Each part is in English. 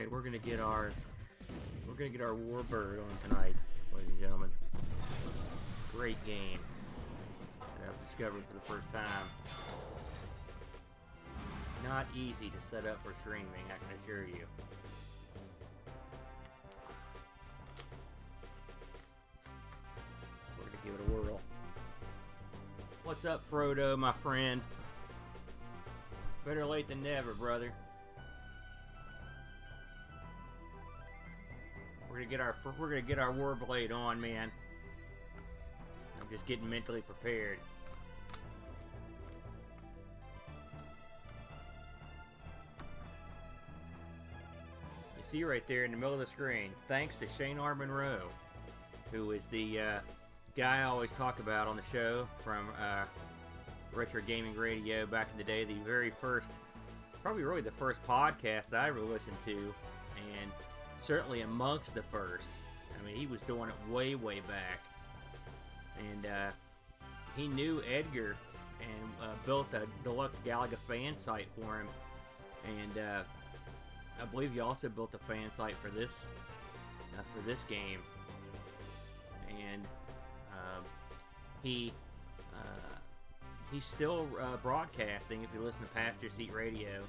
Alright, we're gonna get our Warbird on tonight, ladies and gentlemen. Great game that I've discovered for the first time. Not easy to set up for streaming, I can assure you. We're gonna give it a whirl. What's up, Frodo, my friend? Better late than never, brother. We're gonna get our Warblade on, man. I'm just getting mentally prepared. You see right there in the middle of the screen, thanks to Shane R. Monroe, who is the guy I always talk about on the show from Retro Gaming Radio back in the day, the very first, probably really the first podcast I ever listened to, and certainly amongst the first. I mean, he was doing it way back, and he knew Edgar and built a Deluxe Galaga fan site for him, and I believe he also built a fan site for this game, and he's still broadcasting. If you listen to Passenger Seat Radio,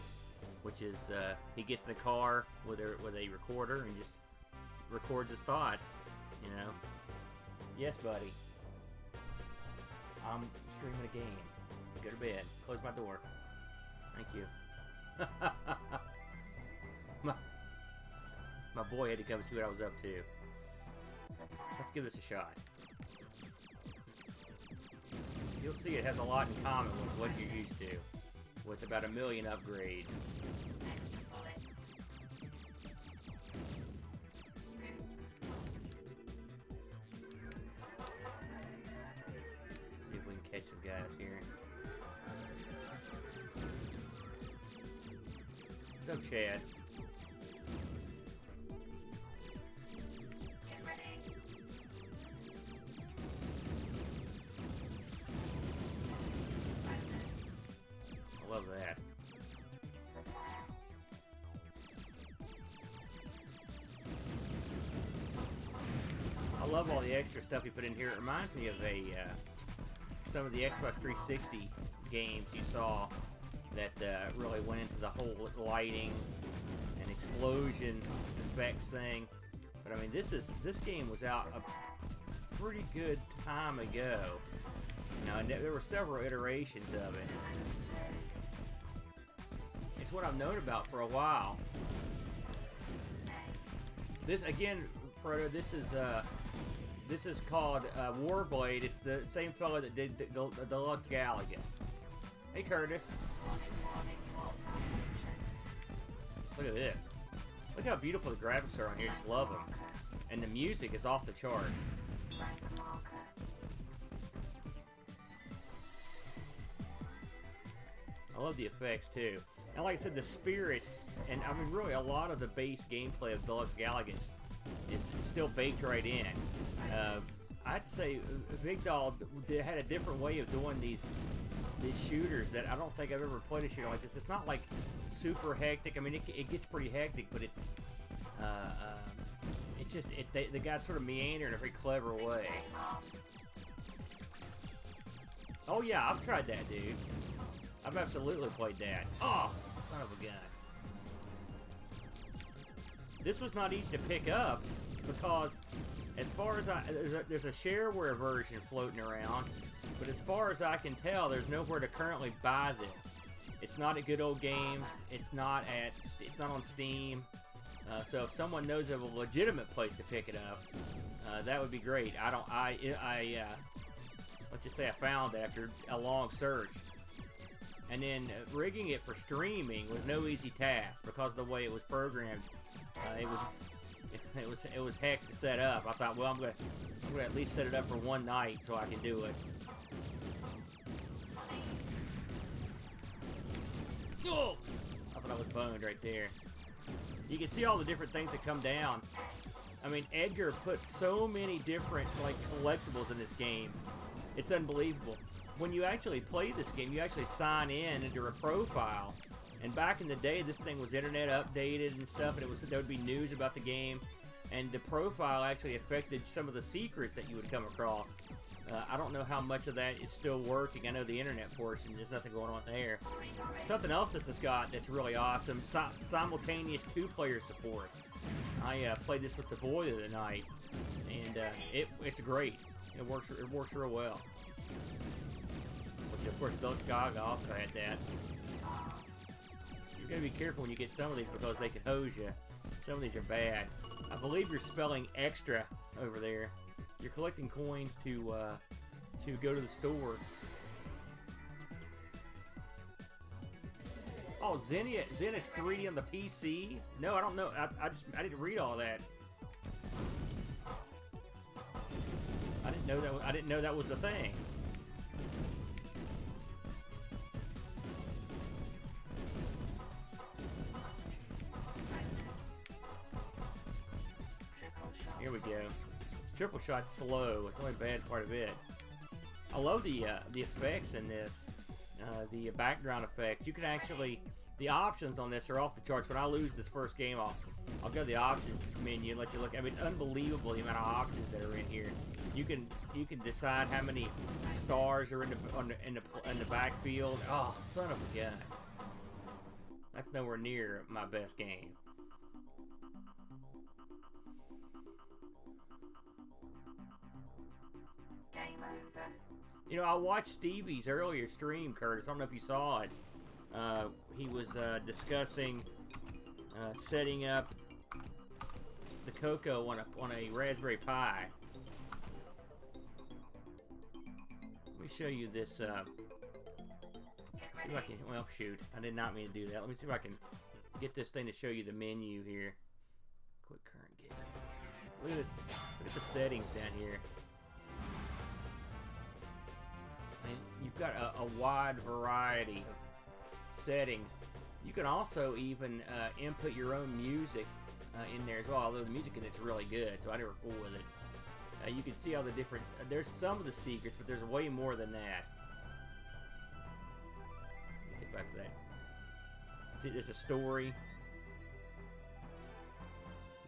which is he gets in the car with a recorder and just records his thoughts, you know. Yes, buddy. I'm streaming a game. Go to bed. Close my door. Thank you. my boy had to come see what I was up to. Let's give this a shot. You'll see it has a lot in common with what you're used to, with about 1 million upgrades. Let's see if we can catch some guys here. What's up, Chad? I love that. I love all the extra stuff you put in here. It reminds me of some of the Xbox 360 games you saw that really went into the whole lighting and explosion effects thing. But I mean, this game was out a pretty good time ago. You know, and there were several iterations of it. It's what I've known about for a while. This again, Frodo. This is called Warblade. It's the same fellow that did the Deluxe Galaga. Hey, Curtis. Look at this. Look how beautiful the graphics are on here. Just love them. And the music is off the charts. I love the effects too. And like I said, the spirit, and I mean really a lot of the base gameplay of Deluxe Galaga is still baked right in. I'd say Vigdal had a different way of doing these shooters that I don't think I've ever played a shooter like this. It's not like super hectic. I mean, it gets pretty hectic, but it's just the guys sort of meander in a very clever way. Oh yeah, I've tried that, dude. I've absolutely played that. Oh, son of a gun. This was not easy to pick up because as far as there's a shareware version floating around, but as far as I can tell, there's nowhere to currently buy this. It's not at Good Old Games. It's not on Steam. So if someone knows of a legitimate place to pick it up, that would be great. Let's just say I found it after a long search. And then rigging it for streaming was no easy task because of the way it was programmed. It was heck to set up. I thought, well, I'm gonna at least set it up for one night so I can do it. Oh! I thought I was boned right there. You can see all the different things that come down. I mean, Edgar put so many different collectibles in this game. It's unbelievable. When you actually play this game, you actually sign in into a profile, And back in the day, this thing was internet updated and stuff, and there would be news about the game, and the profile actually affected some of the secrets that you would come across. I don't know how much of that is still working. I know the internet portion, there's nothing going on there. Something else this has got that's really awesome, simultaneous 2-player support. I played this with the boy the other night, and it's great. It works real well. Which, of course, Deluxe Galaga also had that. You're going to be careful when you get some of these because they can hose you. Some of these are bad. I believe you're spelling extra over there. You're collecting coins to go to the store. Oh, Zenix 3 on the PC? No, I don't know. I didn't read all that. I didn't know that was a thing. Here we go. This triple shot's slow. It's the only bad part of it. I love the effects in this. The background effects. You can actually, the options on this are off the charts. When I lose this first game, I'll go to the options menu and let you look. I mean, it's unbelievable the amount of options that are in here. You can decide how many stars are in the backfield. Oh, son of a gun! That's nowhere near my best game. Game over. You know, I watched Stevie's earlier stream, Curtis. I don't know if you saw it. He was discussing setting up the cocoa on a Raspberry Pi. Let me show you this. See if I can. Well, shoot, I did not mean to do that. Let me see if I can get this thing to show you the menu here. Quick current game. Look at this. Look at the settings down here. And you've got a wide variety of settings. You can also even input your own music in there as well, although the music in it's really good, so I never fool with it. You can see all the different, there's some of the secrets, but there's way more than that. Let me get back to that. See, there's a story.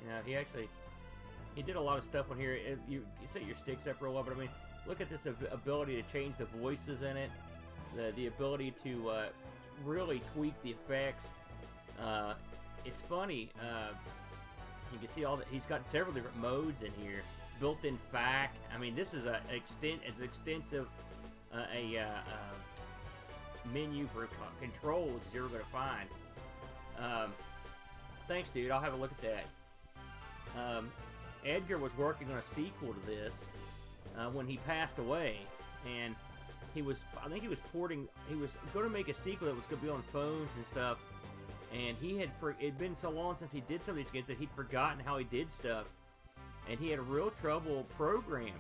You know, he did a lot of stuff on here. You set your sticks up real well, but I mean, look at this ability to change the voices in it, the ability to really tweak the effects. It's funny. You can see all that. He's got several different modes in here. Built-in FAC. I mean, this is as extensive menu for controls as you're ever going to find. Thanks, dude. I'll have a look at that. Edgar was working on a sequel to this when he passed away, and I think he was going to make a sequel that was going to be on phones and stuff, and it'd been so long since he did some of these games that he'd forgotten how he did stuff, and he had real trouble programming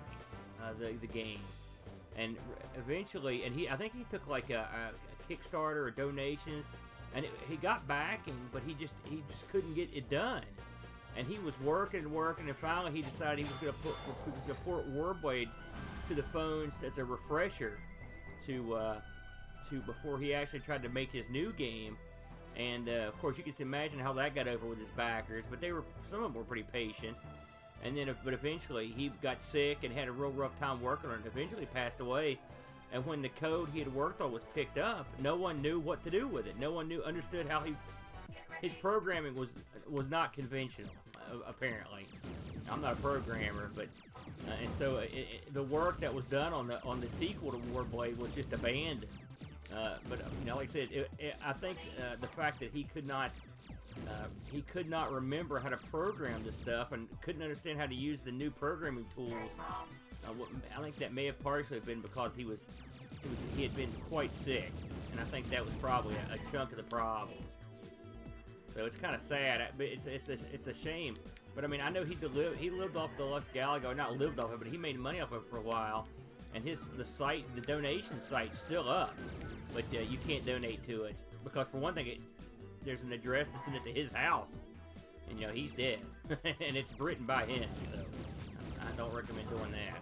the game, and eventually, I think he took like a Kickstarter or donations, and he got backing, but he just couldn't get it done. And he was working, and finally he decided he was going to port Warblade to the phones as a refresher to before he actually tried to make his new game. And of course, you can imagine how that got over with his backers. But some of them were pretty patient. And then, but eventually he got sick and had a real rough time working on it. Eventually passed away. And when the code he had worked on was picked up, no one knew what to do with it. No one understood how his programming was not conventional, apparently. I'm not a programmer, but and so the work that was done on the sequel to Warblade was just abandoned. But you know, like I said, I think the fact that he could not remember how to program this stuff and couldn't understand how to use the new programming tools. I think that may have partially been because he had been quite sick, and I think that was probably a chunk of the problem. So it's kind of sad, but it's a shame. But I mean, I know he lived off Deluxe Galaga, not lived off it, but he made money off it for a while. And the donation site's still up, but you can't donate to it because, for one thing, there's an address to send it to his house, and you know he's dead, and it's written by him. So I don't recommend doing that.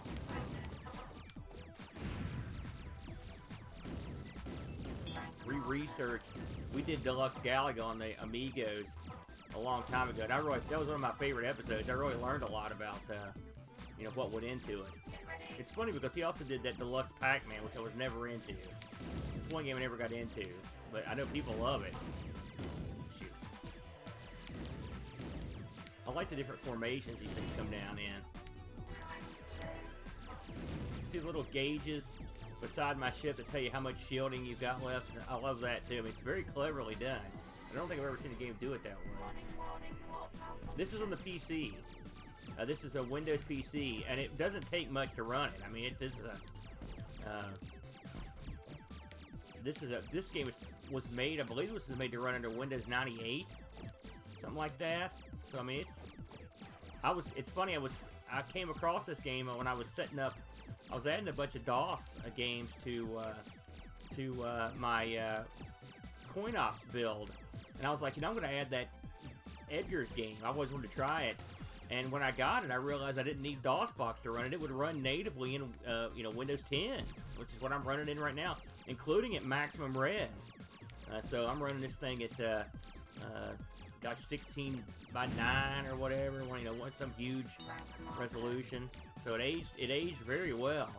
re-researched. We did Deluxe Galaga on the Amigos a long time ago, and that was one of my favorite episodes. I really learned a lot about, you know, what went into it. It's funny because he also did that Deluxe Pacman, which I was never into. It's one game I never got into, but I know people love it. Shoot. I like the different formations these things come down in. See the little gauges beside my ship that tell you how much shielding you've got left. I love that too. I mean, it's very cleverly done. I don't think I've ever seen a game do it that well. This is on the PC. This is a Windows PC, and it doesn't take much to run it. I mean, this game was made. I believe this was made to run under Windows 98, something like that. So I mean, it's funny. I came across this game when I was setting up. I was adding a bunch of DOS games to my Coin Ops build, and I was like, you know, I'm going to add that Edgar's game. I always wanted to try it, and when I got it, I realized I didn't need DOSBox to run it. It would run natively in you know, Windows 10, which is what I'm running in right now, including at maximum res. So I'm running this thing at gosh, 16 by 9 or whatever, you know, some huge resolution. So it aged very well.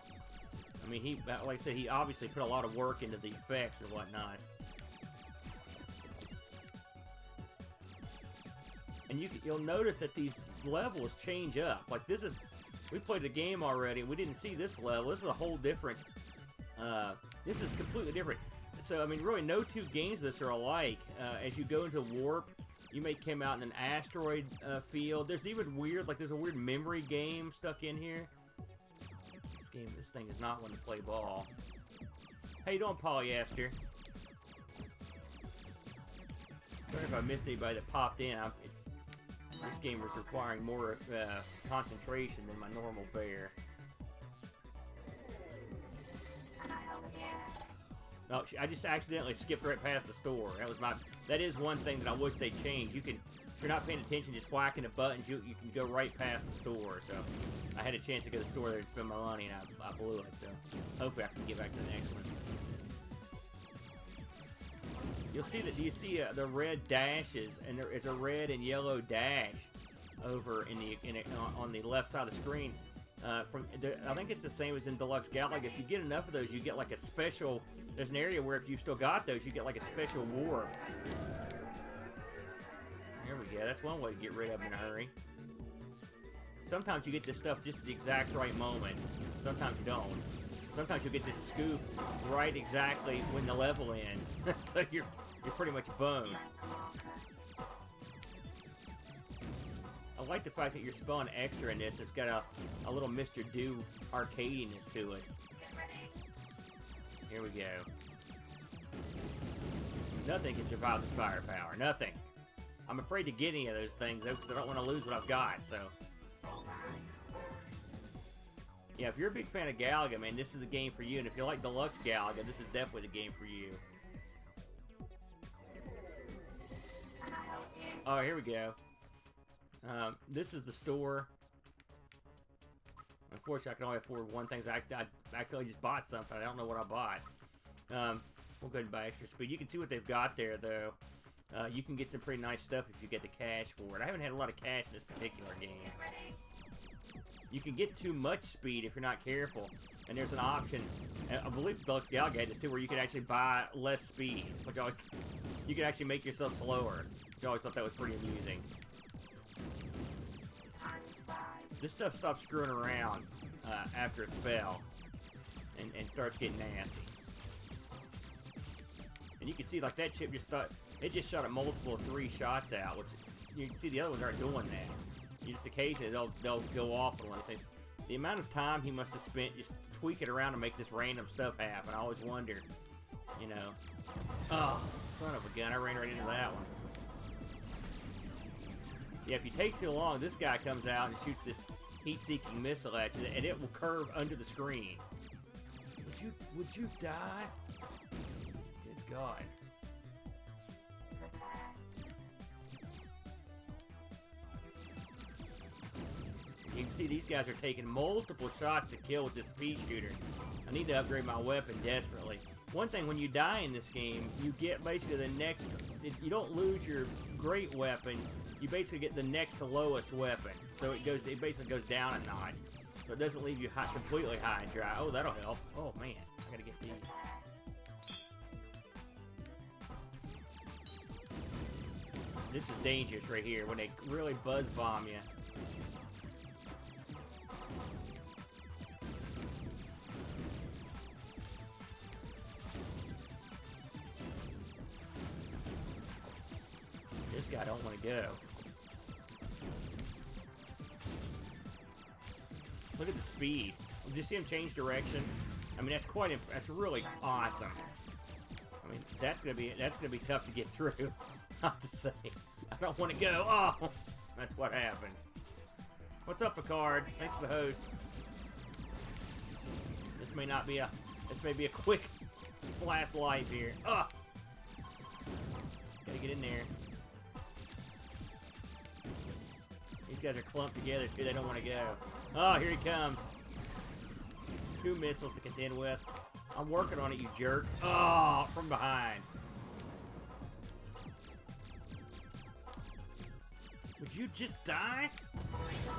I mean, like I said, he obviously put a lot of work into the effects and whatnot. And you'll notice that these levels change up. Like we played the game already, and we didn't see this level. This is a whole different. This is completely different. So I mean, really, no two games of this are alike. As you go into warp, you may come out in an asteroid field. There's even there's a weird memory game stuck in here. This thing is not one to play ball. How you doing, Polyester? Sorry if I missed anybody that popped in. This game is requiring more concentration than my normal fare. No, I just accidentally skipped right past the store. That is one thing that I wish they changed. If you're not paying attention, just whacking the buttons, you can go right past the store. So I had a chance to go to the store there and spend my money, and I blew it. So hopefully I can get back to the next one. You'll see that. Do you see the red dashes? And there is a red and yellow dash over on the left side of the screen. I think it's the same as in Deluxe Galaga. If you get enough of those, you get like a special. There's an area where if you still got those, you get like a special warp. There we go. That's one way to get rid of them in a hurry. Sometimes you get this stuff just at the exact right moment. Sometimes you don't. Sometimes you'll get this scoop right exactly when the level ends. So you're pretty much boned. I like the fact that you're spelling extra in this. It's got a little Mr. Do arcadiness to it. Here we go. Nothing can survive this firepower. Nothing. I'm afraid to get any of those things, though, because I don't want to lose what I've got, so. Yeah, if you're a big fan of Galaga, man, this is the game for you. And if you like Deluxe Galaga, this is definitely the game for you. Oh, here we go. This is the store. Unfortunately, I can only afford one thing. I actually just bought something. I don't know what I bought. We'll go ahead and buy extra speed. You can see what they've got there, though. You can get some pretty nice stuff if you get the cash for it. I haven't had a lot of cash in this particular game. You can get too much speed if you're not careful. And there's an option, I believe Deluxe Galaga had this too, where you can actually buy less speed. You can actually make yourself slower. I always thought that was pretty amusing. This stuff stops screwing around after a spell and starts getting nasty. And you can see, like, that ship just shot a multiple of 3 shots out, which you can see the other ones aren't doing that. You just occasionally they'll go off on one. The amount of time he must have spent just tweaking around to make this random stuff happen. I always wondered, you know. Oh, son of a gun! I ran right into that one. Yeah, if you take too long, this guy comes out and shoots this heat-seeking missile at you, and it will curve under the screen. Would you die? Good God. You can see these guys are taking multiple shots to kill with this speed shooter. I need to upgrade my weapon desperately. one thing, when you die in this game, you get basically the next... You don't lose your great weapon. You basically get the next lowest weapon. So it basically goes down a notch. So it doesn't leave you completely high and dry. Oh, that'll help. Oh, man. I gotta get these. This is dangerous right here, when they really buzz bomb you. This guy don't want to go. Look at the speed. Did you see him change direction? I mean, that's really awesome. I mean, that's gonna be tough to get through. Not to say. I don't want to go. Oh, that's what happens. What's up, Picard? Thanks for the host. This may be a quick last life here. Oh, gotta get in there. These guys are clumped together too. They don't want to go. Oh, here he comes. 2 missiles to contend with. I'm working on it, you jerk. Oh, from behind. Would you just die?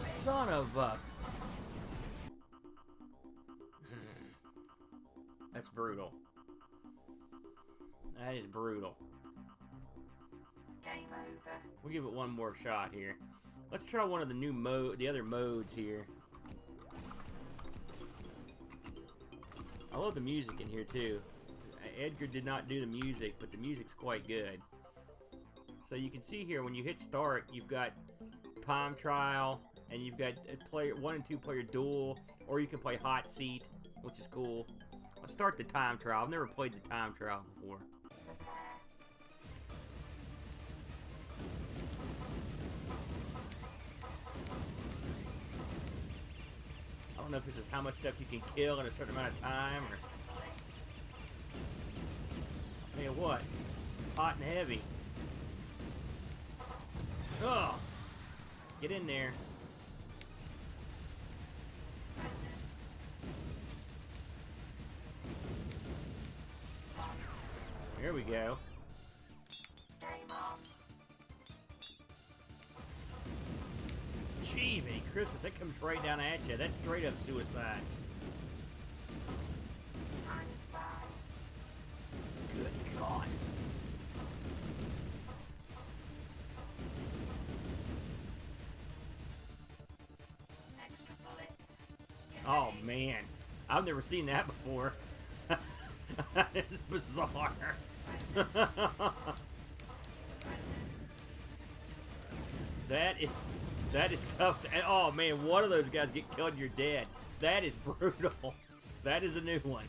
Son of a... That's brutal. That is brutal. Game over. We'll give it one more shot here. Let's try one of the other modes here. I love the music in here too. Edgar did not do the music, but the music's quite good. So you can see here when you hit start, you've got time trial, and you've got a 1 and 2 player duel, or you can play hot seat, which is cool. Let's start the time trial. I've never played the time trial before. I don't know if this is how much stuff you can kill in a certain amount of time, or... I'll tell you what, it's hot and heavy. Oh! Get in there. There we go. Gee, man, Christmas, that comes right down at you. That's straight up suicide. Good God. Oh, man. I've never seen that before. That is bizarre. That is tough to... Oh, man, one of those guys get killed and you're dead. That is brutal. That is a new one.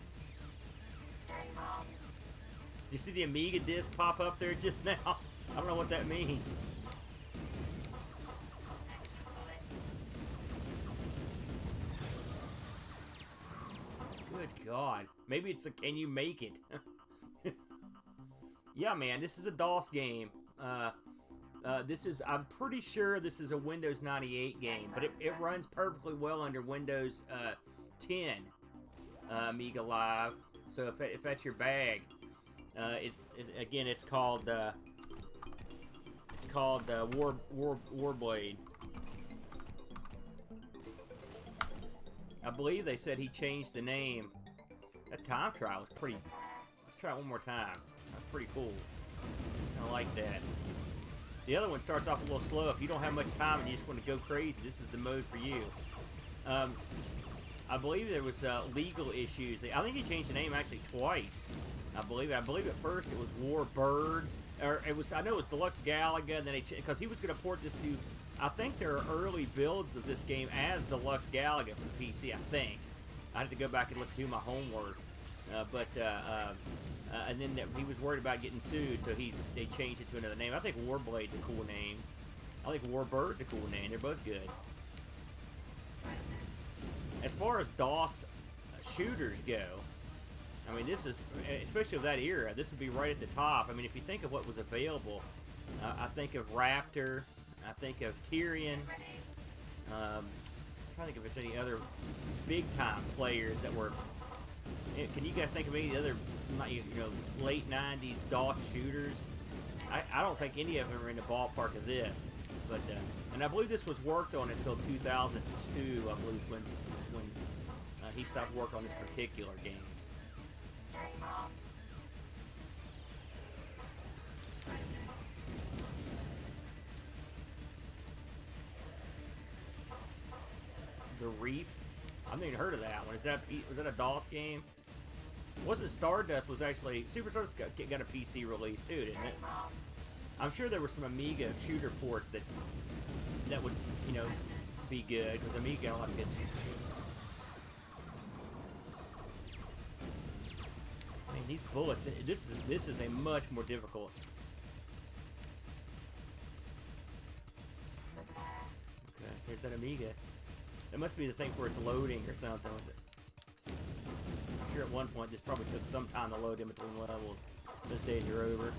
Did you see the Amiga disc pop up there just now? I don't know what that means. Good God. Maybe it's a can you make it? Yeah, man, this is a DOS game. I'm pretty sure this is a Windows 98 game, but it runs perfectly well under Windows 10 Amiga Live. So if that's your bag, it's called Warblade. I believe they said he changed the name. That time trial was pretty... Let's try it one more time. That's pretty cool. I like that. The other one starts off a little slow. If you don't have much time and you just want to go crazy, this is the mode for you. I believe there was legal issues. I think he changed the name actually twice. I believe at first it was Warbird, or it was. I know it was Deluxe Galaga. And then because he was going to port this to. I think there are early builds of this game as Deluxe Galaga for the PC. I think. I had to go back and do my homework. And then he was worried about getting sued, so they changed it to another name. I think Warblade's a cool name. I think Warbird's a cool name. They're both good. As far as DOS shooters go, I mean, this is, especially of that era, this would be right at the top. I mean, if you think of what was available, I think of Raptor, I think of Tyrion. I'm trying to think if there's any other big-time players that were Can you guys think of any other, you know, late 90s DOS shooters? I don't think any of them are in the ballpark of this. But and I believe this was worked on until 2002. I believe when he stopped work on this particular game. The Reap. I've never even heard of that one. Was that a DOS game? Wasn't Stardust was actually Super Stardust got a PC release too, didn't it? I'm sure there were some Amiga shooter ports that would, you know, be good because Amiga got a lot of good shooters. I mean, these bullets. This is a much more difficult. Okay, here's that Amiga. That must be the thing where it's loading or something. Was it? I'm sure at one point this probably took some time to load in between levels. Those days are over.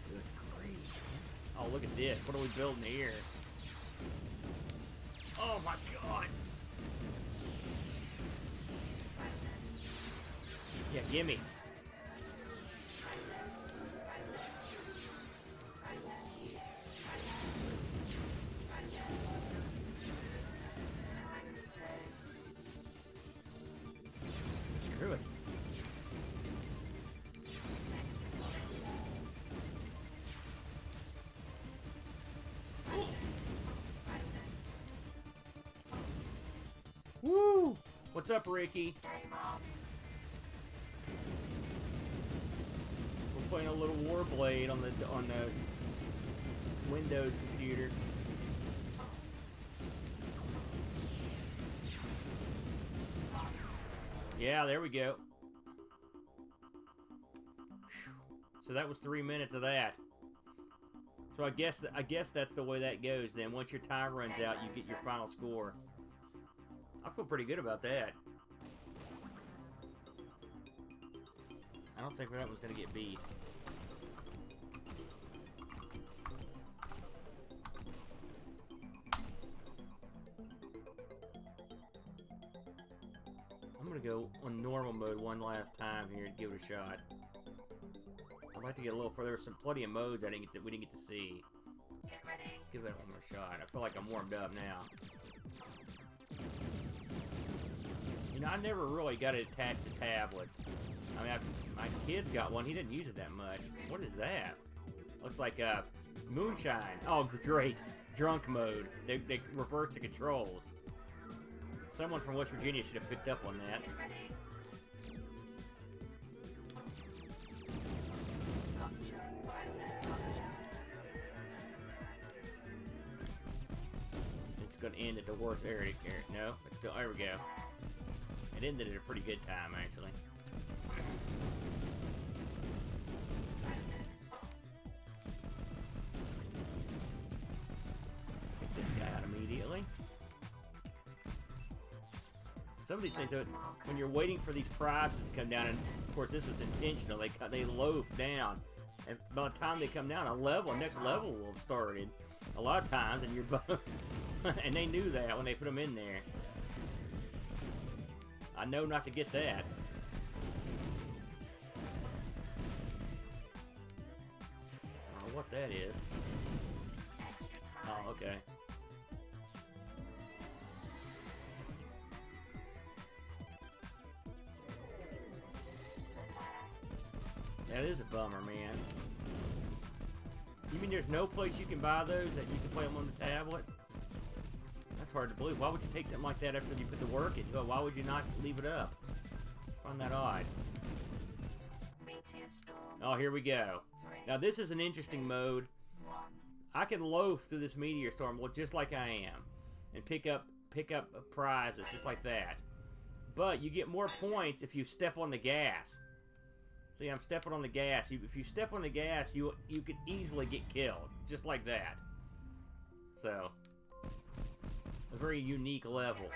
Good grief. Oh, look at this. What are we building here? Oh my god! Yeah, gimme. Screw it. Woo! What's up, Ricky? We're playing a little Warblade on the Windows computer. Yeah, there we go. So that was 3 minutes of that. So I guess that's the way that goes then. Once your time runs out, you get your final score. I feel pretty good about that. I don't think that one's gonna get beat. I'm gonna go on normal mode one last time here and give it a shot. I'd like to get a little further. There's plenty of modes we didn't get to see. Let's give that one more shot. I feel like I'm warmed up now. You know, I never really got it attached to tablets. I mean, my kid's got one. He didn't use it that much. What is that? Looks like moonshine. Oh, great. Drunk mode. They reverse the controls. Someone from West Virginia should have picked up on that. It's going to end at the worst area. No, it's still, there we go. It ended at a pretty good time, actually. Get this guy out immediately. Some of these things, when you're waiting for these prizes to come down, and of course this was intentional, they loaf down, and by the time they come down, next level will have started. A lot of times, and you're both, and they knew that when they put them in there. I know not to get that. I don't know what that is. Oh, okay. That is a bummer, man. You mean there's no place you can buy those that you can play them on the tablet? That's hard to believe. Why would you take something like that after you put the work in? Why would you not leave it up? I find that odd. Oh, here we go. Now this is an interesting mode. I can loaf through this meteor storm just like I am, and pick up prizes just like that. But you get more points if you step on the gas. See, I'm stepping on the gas. If you step on the gas, you could easily get killed, just like that. So, a very unique level.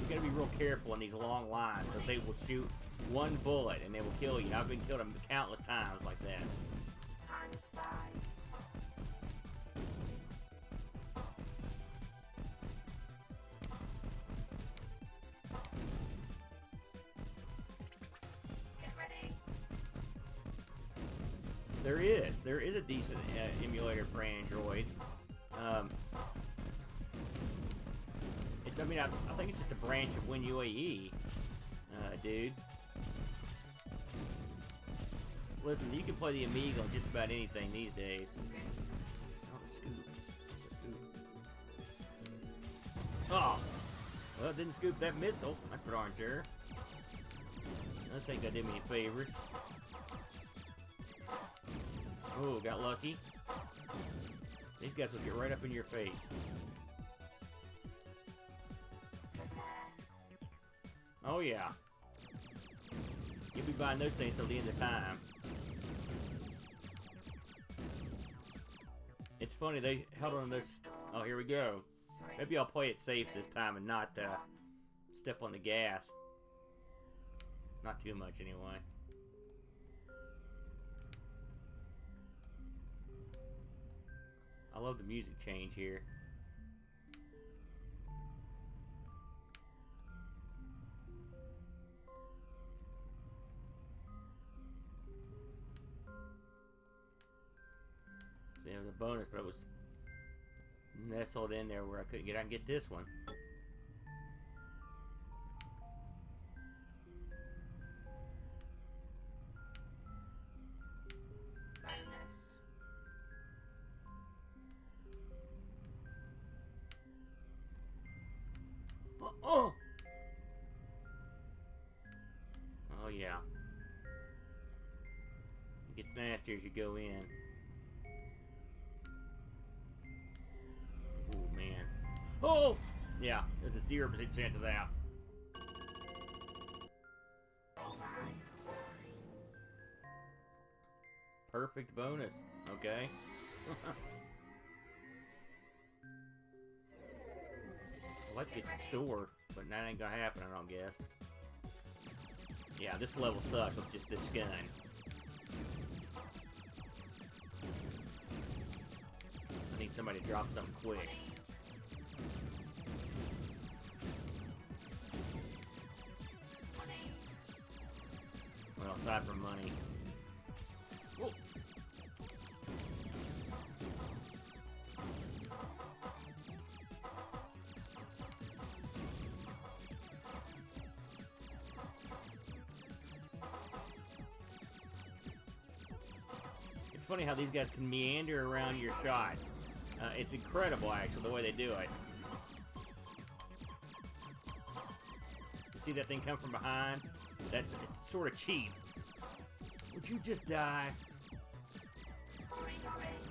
You gotta be real careful in these long lines, because they will shoot one bullet and they will kill you. I've been killed countless times like that. There is a decent emulator for Android. I mean, I think it's just a branch of WinUAE, dude. Listen, you can play the Amigo on just about anything these days. Oh, the scoop. It's a scoop. Oh, well, it didn't scoop that missile. That's for darn sure. This ain't gonna do me any favors. Oh, got lucky. These guys will get right up in your face. Oh, yeah. You'll be buying those things till the end of time. It's funny, they held on those... Oh, here we go. Maybe I'll play it safe this time and not step on the gas. Not too much, anyway. I love the music change here. See, it was a bonus, but it was nestled in there where I couldn't get. I can get this one. Oh! Oh, yeah. It gets nastier as you go in. Oh, man. Oh! Yeah, there's a 0% chance of that. Perfect bonus. Okay. I'd like to get to the store, but that ain't gonna happen, I don't guess. Yeah, this level sucks with just this gun. I need somebody to drop something quick. Well, aside from money. Whoa. It's funny how these guys can meander around your shots. It's incredible, actually, the way they do it. You see that thing come from behind? It's sort of cheap. Would you just die?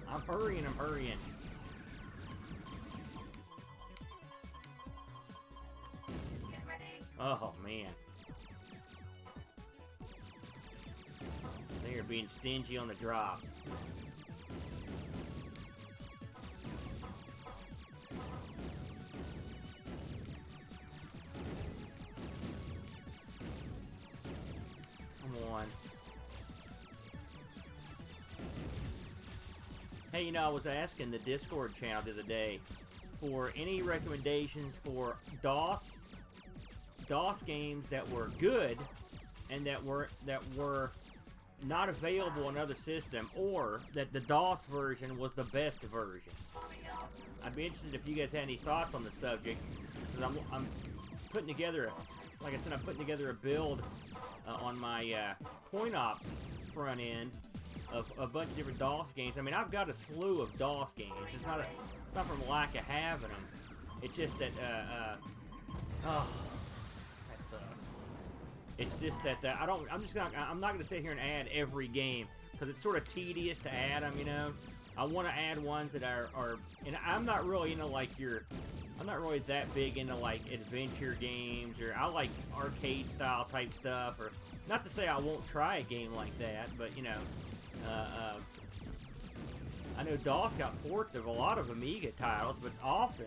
I'm hurrying, I'm hurrying. Oh, man. They are being stingy on the drops. Come on. Hey, you know, I was asking the Discord channel the other day for any recommendations for DOS games that were good and that were not available on other system, or that the DOS version was the best version. I'd be interested if you guys had any thoughts on the subject, because I'm putting together like I said, I'm putting together a build on my CoinOps front end of a bunch of different DOS games. I mean, I've got a slew of DOS games. It's not from lack of having them. It's just that oh, that sucks. It's just that I'm not gonna sit here and add every game, because it's sort of tedious to add them, you know. I want to add ones that are and I'm not really into I'm not really that big into like adventure games, or I like arcade style type stuff, or not to say I won't try a game like that, but you know, I know DOS got ports of a lot of Amiga titles, but often,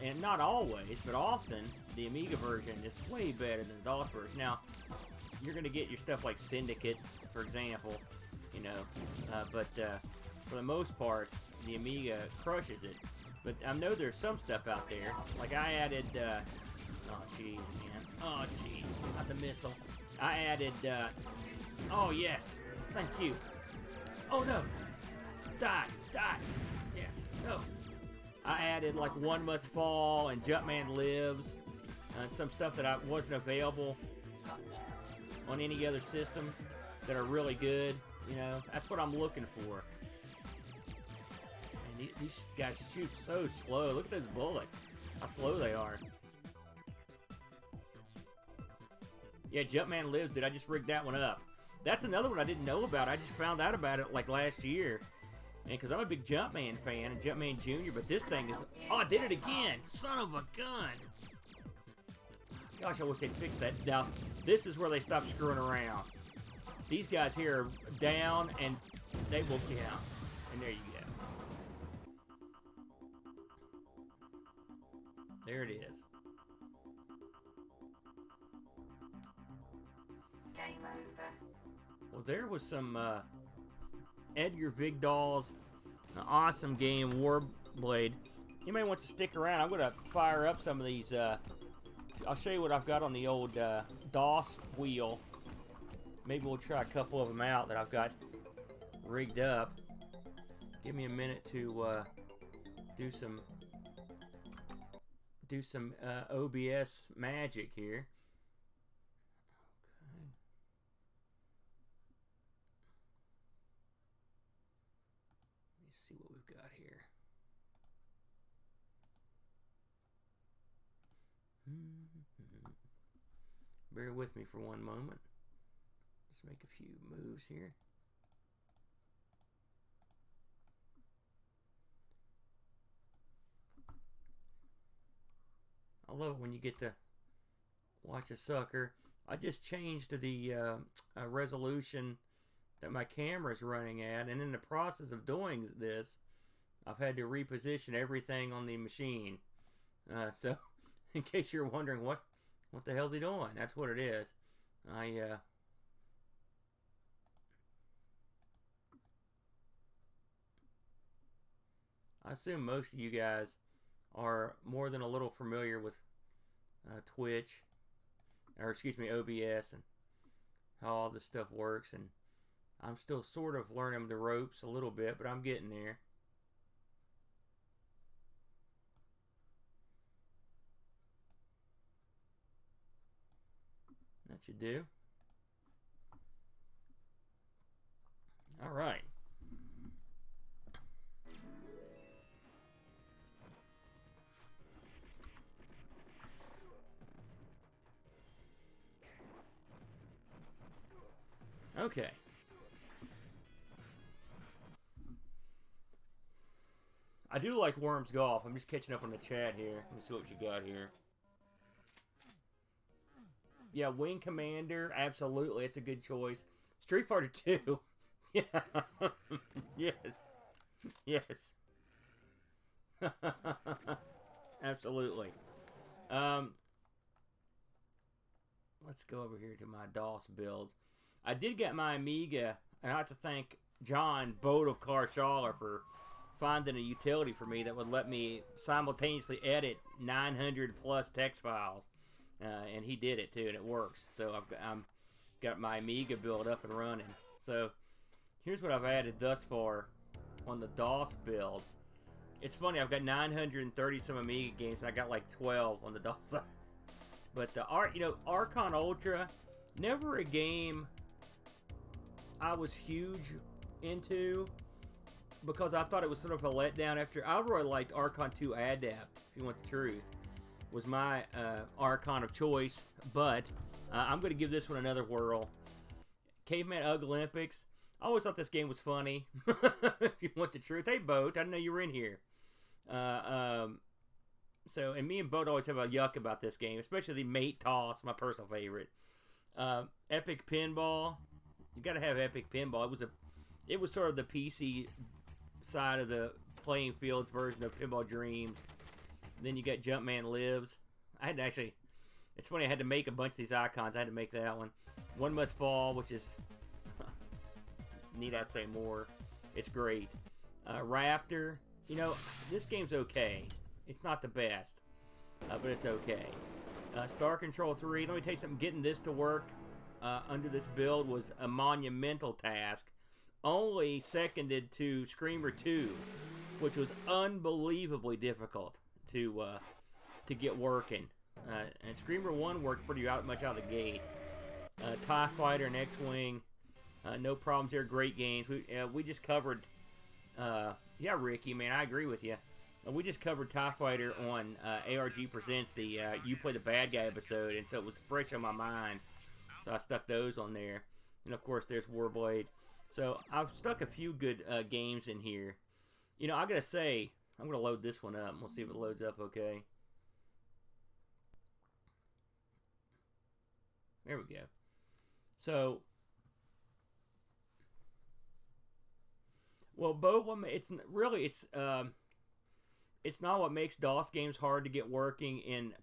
and not always, but often, the Amiga version is way better than the DOS version. Now, you're going to get your stuff like Syndicate, for example, you know, but for the most part, the Amiga crushes it. But I know there's some stuff out there, like I added, oh jeez, man, oh jeez, not the missile. I added, oh yes, thank you. Oh no! Die! Die! Yes! No! I added like One Must Fall and Jumpman Lives, and some stuff that wasn't available on any other systems that are really good. You know, that's what I'm looking for. And these guys shoot so slow. Look at those bullets. How slow they are. Yeah, Jumpman Lives, dude. I just rigged that one up. That's another one I didn't know about. I just found out about it like last year. And because I'm a big Jumpman fan and Jumpman Jr., but this thing is... Oh, I did it again! Son of a gun! Gosh, I wish they'd fix that. Now, this is where they stop screwing around. These guys here are down, and they will... Yeah. And there you go. There it is. Game over. Well, there was some Edgar Vigdal's awesome game, Warblade. You may want to stick around. I'm going to fire up some of these. I'll show you what I've got on the old DOS wheel. Maybe we'll try a couple of them out that I've got rigged up. Give me a minute to do some OBS magic here. Okay. Let me see what we've got here. Bear with me for one moment. Let's make a few moves here. I love it when you get to watch a sucker. I just changed the resolution that my camera is running at, and in the process of doing this, I've had to reposition everything on the machine. So, in case you're wondering what the hell's he doing, that's what it is. I assume most of you guys are more than a little familiar with Twitch, or excuse me, OBS, and how all this stuff works. And I'm still sort of learning the ropes a little bit, but I'm getting there. That should do. All right. Okay. I do like Worms Golf. I'm just catching up on the chat here. Let me see what you got here. Yeah, Wing Commander, absolutely. It's a good choice. Street Fighter 2. Yeah. Yes. Yes. Absolutely. Let's go over here to my DOS builds. I did get my Amiga, and I have to thank John, Boat of Carshaller, for finding a utility for me that would let me simultaneously edit 900 plus text files. And he did it too, and it works. So I've got my Amiga build up and running. So here's what I've added thus far on the DOS build. It's funny, I've got 930 some Amiga games, and I got like 12 on the DOS side. But the Archon Ultra, never a game I was huge into, because I thought it was sort of a letdown. After I really liked Archon 2 Adapt, if you want the truth, was my Archon of choice. But I'm going to give this one another whirl. Caveman Ugg Olympics. I always thought this game was funny. If you want the truth. Hey, Boat, I didn't know you were in here. So, and me and Boat always have a yuck about this game, especially the Mate Toss, my personal favorite. Epic Pinball. You got to have Epic Pinball. It was sort of the PC side of the playing fields version of Pinball Dreams. Then you got Jumpman Lives. I had to actually, it's funny, I had to make a bunch of these icons. I had to make that one. One Must Fall, which is, need I say more? It's great. Raptor. You know, this game's okay. It's not the best, but it's okay. Star Control 3. Let me tell you something. Getting this to work under this build was a monumental task. only seconded to Screamer 2, which was unbelievably difficult to get working. And Screamer 1 worked pretty much out of the gate. TIE Fighter and X-Wing, no problems there. Great games. We just covered. Yeah, Ricky, man, I agree with you. We just covered TIE Fighter on ARG Presents, the You Play the Bad Guy episode, and so it was fresh on my mind. So I stuck those on there. And, of course, there's Warblade. So I've stuck a few good games in here. You know, I got to say, I'm going to load this one up, and we'll see if it loads up okay. There we go. So, well, it's not what makes DOS games hard to get working in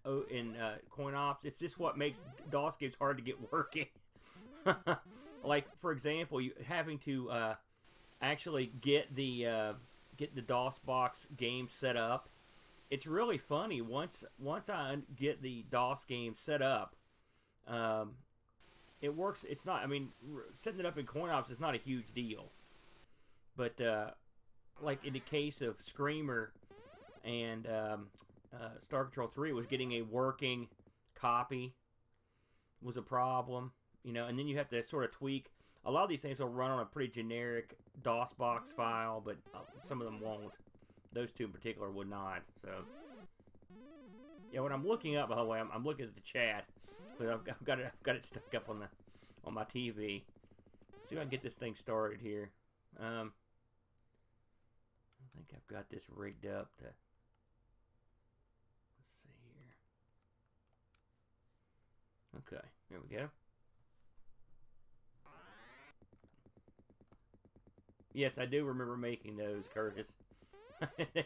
coin ops. It's just what makes DOS games hard to get working. Like, for example, you having to actually get the DOS box game set up. It's really funny once I get the DOS game set up. It works. It's not. I mean, setting it up in coin ops is not a huge deal. But like in the case of Screamer and Star Control 3, was getting a working copy was a problem, you know. And then you have to sort of tweak. A lot of these things will run on a pretty generic DOS box file, but some of them won't. Those two in particular would not. So, yeah, when I'm looking up, by the way, I'm looking at the chat, but I've got it stuck up on my TV. See if I can get this thing started here. I think I've got this rigged up to. Let's see here. Okay, here we go. Yes, I do remember making those, Curtis. It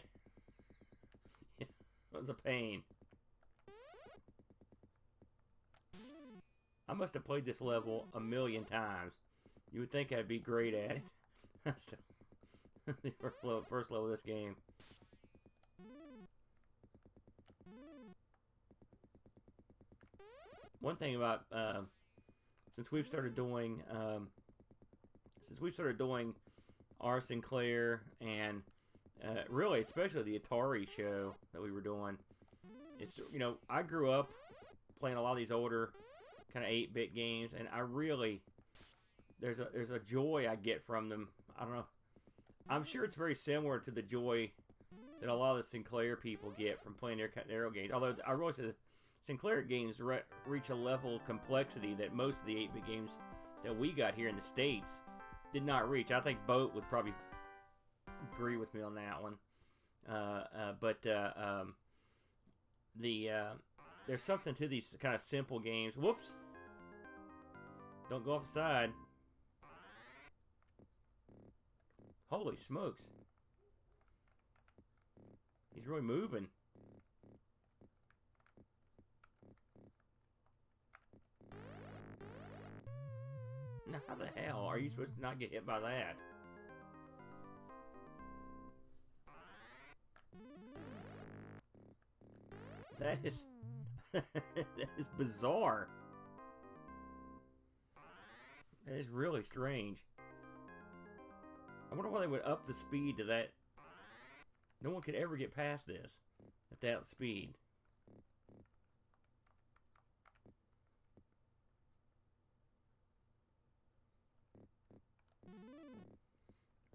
was a pain. I must have played this level a million times. You would think I'd be great at it. The first level of this game. One thing about since we've started doing R. Sinclair and really, especially the Atari show that we were doing, it's, you know, I grew up playing a lot of these older kind of 8-bit games, and I really there's a joy I get from them. I don't know. I'm sure it's very similar to the joy that a lot of the Sinclair people get from playing their own games. Although I realize the Sinclair games reach a level of complexity that most of the 8-bit games that we got here in the States did not reach. I think Boat would probably agree with me on that one. There's something to these kind of simple games. Whoops! Don't go off the side. Holy smokes! He's really moving. Now, how the hell are you supposed to not get hit by that? That is that is bizarre. That is really strange. I wonder why they would up the speed to that. No one could ever get past this at that speed.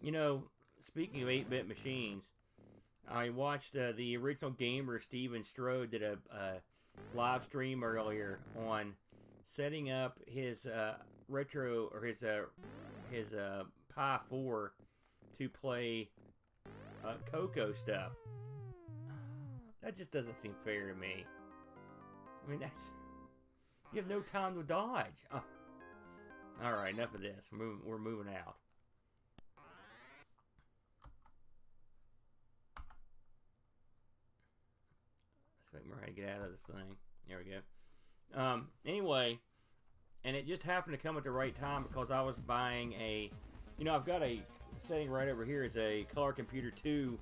You know, speaking of 8-bit machines, I watched the original gamer Steven Strode did a live stream earlier on setting up his retro or his Pi 4 to play Coco stuff. That just doesn't seem fair to me. I mean, you have no time to dodge. Oh. All right, enough of this. We're moving out. Remember how to get out of this thing. There we go. Anyway, and it just happened to come at the right time because I was buying a, you know, I've got a setting right over here is a Color Computer 2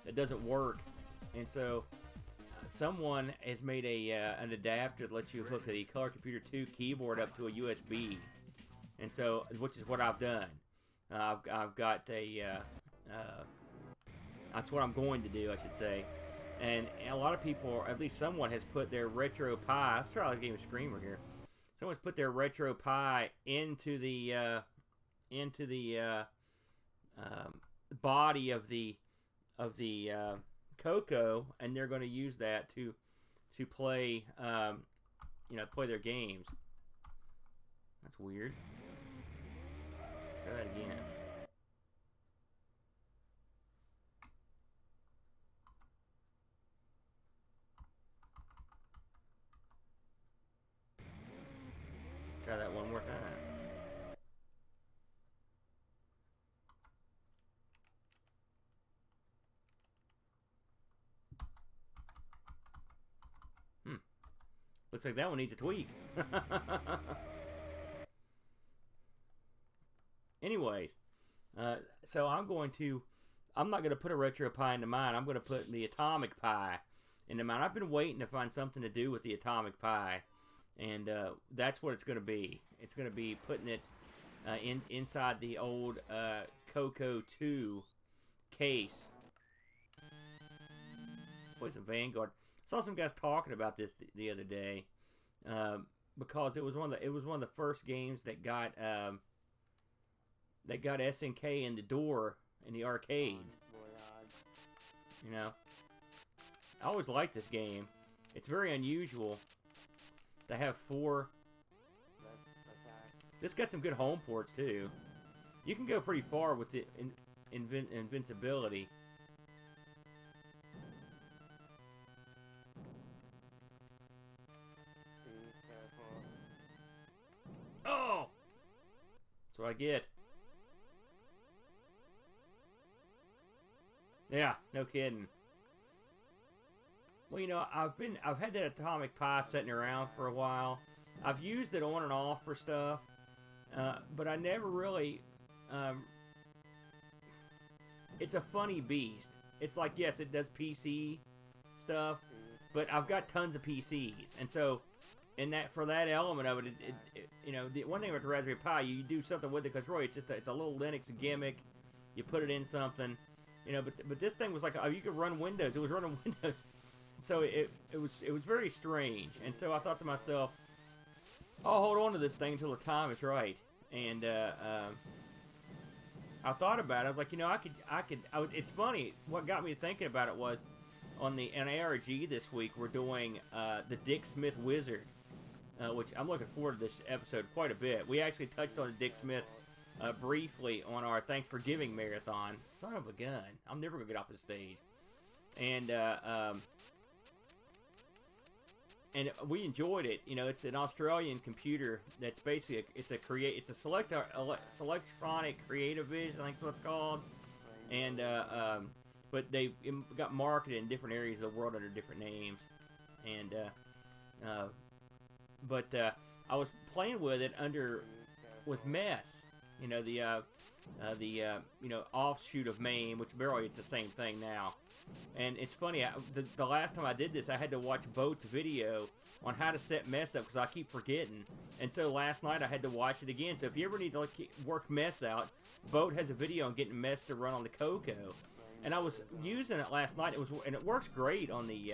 that doesn't work, and so someone has made an adapter that lets you hook the Color Computer 2 keyboard up to a USB, and so which is what I've done. I've got a that's what I'm going to do, I should say. And a lot of people, or at least someone, has put their Retro Pi. Let's try a game screamer here. Someone's put their Retro Pi into the body of the Coco, and they're going to use that to play play their games. That's weird. Let's try that again. Try that one more time. Looks like that one needs a tweak. Anyways, so I'm not going to put a Retro Pi into mine. I'm going to put the Atomic Pi into mine. I've been waiting to find something to do with the Atomic Pi, and that's what it's going to be. It's going to be putting it inside the old Coco 2 case. Let's play some Vanguard. Saw some guys talking about this the other day because it was one of the first games that got SNK in the door in the arcades. You know, I always liked this game. It's very unusual to have 4. This got some good home ports too. You can go pretty far with the invincibility. Oh! That's what I get. Yeah, no kidding. Well, you know, I've had that Atomic Pi sitting around for a while. I've used it on and off for stuff, but I never really. It's a funny beast. It's like, yes, it does PC stuff, but I've got tons of PCs, and so. And that for that element of it, you know, the one thing with the Raspberry Pi, you do something with it because really it's a little Linux gimmick. You put it in something, you know. But this thing was like, oh, you could run Windows. It was running Windows, so it was very strange. And so I thought to myself, I'll hold on to this thing until the time is right. And I thought about it. I was like, you know, I could. It's funny. What got me thinking about it was on ARG this week we're doing the Dick Smith Wizard. Which I'm looking forward to this episode quite a bit. We actually touched on Dick Smith briefly on our Thanks for Giving marathon. Son of a gun. I'm never going to get off the stage. And we enjoyed it. You know, it's an Australian computer that's basically, it's a Selectronic Creative Vision, I think is what it's called. And, but they got marketed in different areas of the world under different names. And, but I was playing with it with Mess, you know, the offshoot of MAME, which barely it's the same thing now. And it's funny, the last time I did this, I had to watch Boat's video on how to set Mess up because I keep forgetting. And so last night I had to watch it again. So if you ever need to work Mess out, Boat has a video on getting Mess to run on the Coco. And I was using it last night. And it works great on the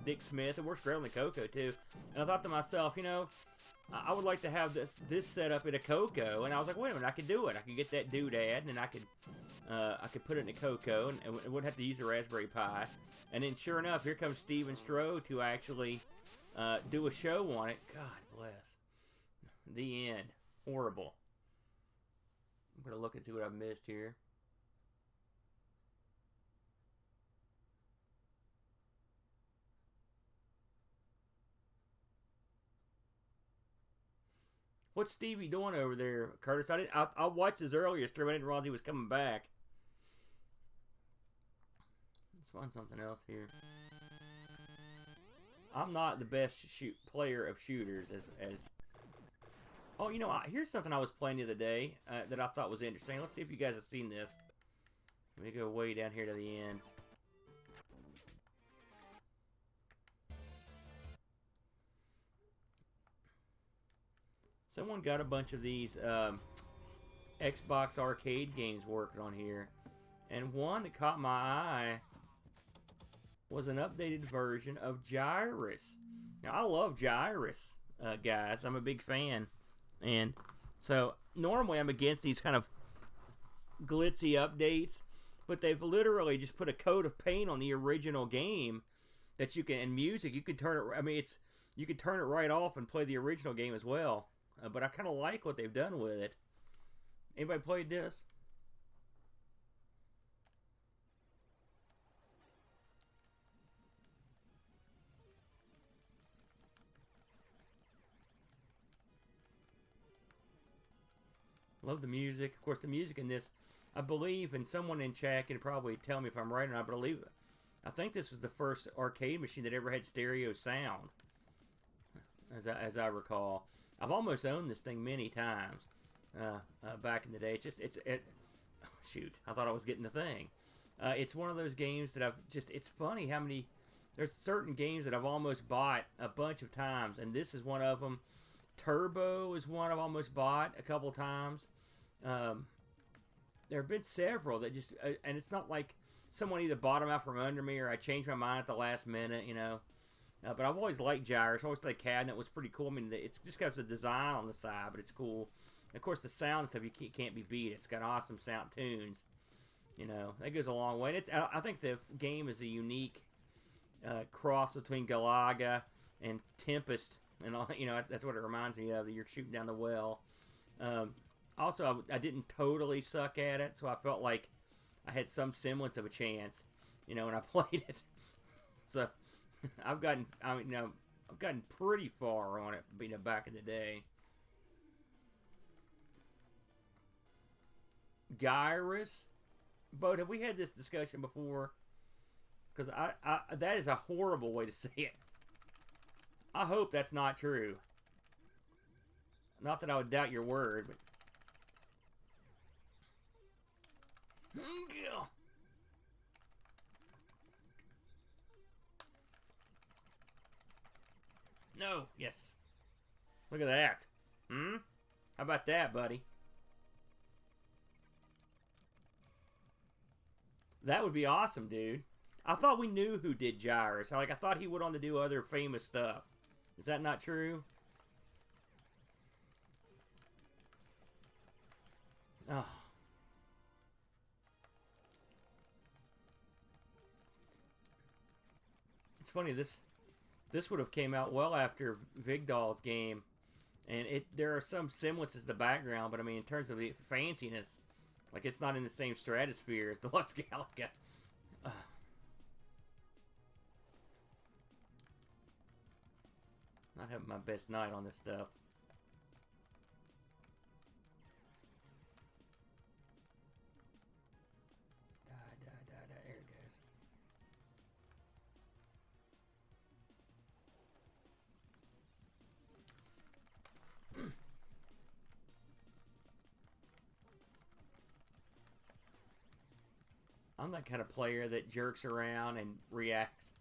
Dick Smith. It works great on the Coco too. And I thought to myself, you know, I would like to have this set up in a Coco. And I was like, wait a minute, I could do it. I could get that doodad, and then I could put it in a Coco, and wouldn't have to use a Raspberry Pi. And then sure enough, here comes Steven Stroh to actually do a show on it. God bless. The end. Horrible. I'm gonna look and see what I've missed here. What's Stevie doing over there, Curtis? I watched his earlier stream. I didn't realize he was coming back. Let's find something else here. I'm not the best player of shooters as. Oh, you know, here's something I was playing the other day that I thought was interesting. Let's see if you guys have seen this. Let me go way down here to the end. Someone got a bunch of these Xbox arcade games working on here. And one that caught my eye was an updated version of Gyrus. Now, I love Gyrus, guys. I'm a big fan. And so, normally I'm against these kind of glitzy updates, but they've literally just put a coat of paint on the original game that you can, and music, you can turn it, I mean, you can turn it right off and play the original game as well. But I kind of like what they've done with it. Anybody played this? Love the music. Of course, the music in this, I believe, and someone in chat can probably tell me if I'm right or not, but I think this was the first arcade machine that ever had stereo sound, as I recall. I've almost owned this thing many times back in the day. Oh, shoot, I thought I was getting the thing. It's one of those games that it's funny how many, there's certain games that I've almost bought a bunch of times, and this is one of them. Turbo is one I've almost bought a couple times. There have been several that just, and it's not like someone either bought them out from under me or I changed my mind at the last minute, you know. But I've always liked Gyrus. I always thought the cabinet was pretty cool. I mean, it's just got the design on the side, but it's cool. And of course, the sound stuff, you can't be beat. It's got awesome sound tunes. You know, that goes a long way. And I think the game is a unique cross between Galaga and Tempest. And all, you know, that's what it reminds me of. That you're shooting down the well. Also, I didn't totally suck at it, so I felt like I had some semblance of a chance, you know, when I played it. So I've gotten pretty far on it, you know, back in the day. Gyrus, Bo, have we had this discussion before? Because that is a horrible way to say it. I hope that's not true. Not that I would doubt your word, but... No, yes. Look at that. How about that, buddy? That would be awesome, dude. I thought we knew who did Gyrus. I thought he went on to do other famous stuff. Is that not true? Oh. It's funny, this would have came out well after Vigdal's game. And there are some semblances to the background, but I mean, in terms of the fanciness, like, it's not in the same stratosphere as Deluxe Galaga. Not having my best night on this stuff. There it goes. I'm that kind of player that jerks around and reacts.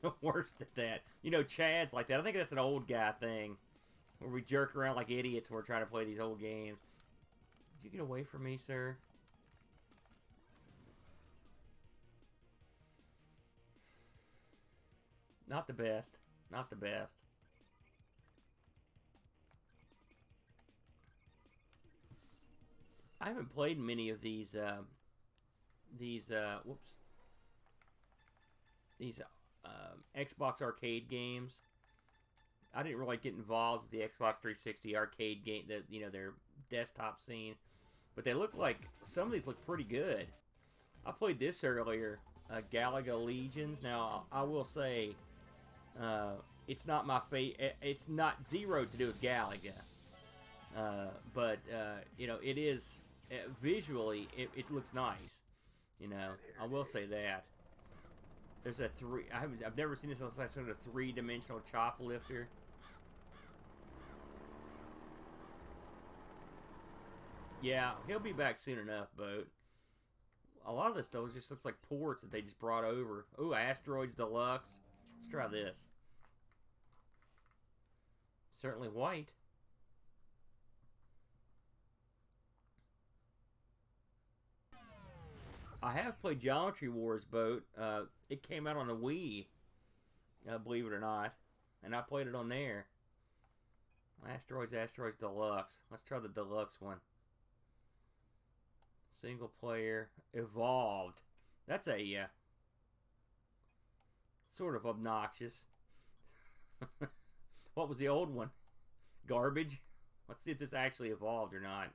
The worst at that. You know, Chad's like that. I think that's an old guy thing. Where we jerk around like idiots when we're trying to play these old games. Did you get away from me, sir? Not the best. Not the best. I haven't played many of these Xbox arcade games. I didn't really get involved with the Xbox 360 arcade game, their desktop scene, but they look like, some of these look pretty good. I played this earlier, Galaga Legions. Now, I will say, it's not my it's not zero to do with Galaga, but you know, it is visually, it looks nice. You know, I will say that. There's a I've never seen this unless I saw a three-dimensional chop lifter. Yeah, he'll be back soon enough, Boat. A lot of this stuff just looks like ports that they just brought over. Ooh, Asteroids Deluxe. Let's try this. Certainly white. I have played Geometry Wars Boat. It came out on the Wii, believe it or not, and I played it on there. Asteroids Deluxe. Let's try the Deluxe one. Single player, Evolved. That's a sort of obnoxious. What was the old one? Garbage? Let's see if this actually evolved or not.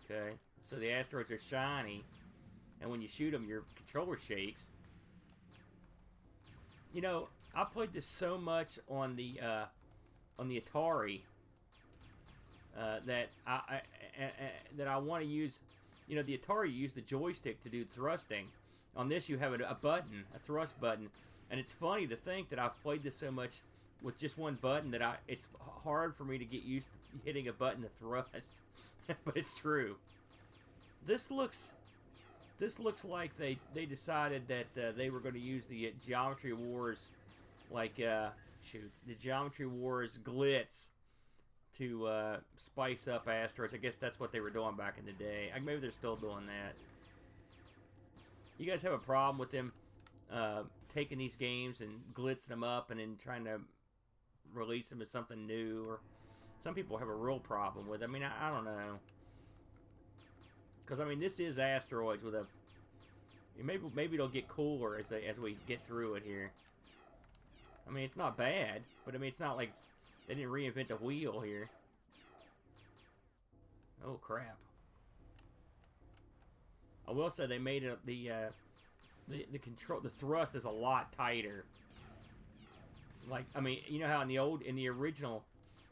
Okay, so the asteroids are shiny, and when you shoot them, your controller shakes. You know, I played this so much on the Atari that I want to use. You know, the Atari used the joystick to do thrusting. On this, you have a button, a thrust button, and it's funny to think that I've played this so much with just one button that it's hard for me to get used to hitting a button to thrust. But it's true. This looks like they decided that they were going to use the Geometry Wars, like the Geometry Wars glitz to spice up asteroids. I guess that's what they were doing back in the day. Maybe they're still doing that. You guys have a problem with them taking these games and glitzing them up and then trying to release them as something new? Or some people have a real problem with it. I mean, I don't know. Because, I mean, this is asteroids with a... Maybe it'll get cooler as we get through it here. I mean, it's not bad, but I mean, it's not like they didn't reinvent the wheel here. Oh, crap. I will say they made it the thrust is a lot tighter. Like, I mean, you know how in the original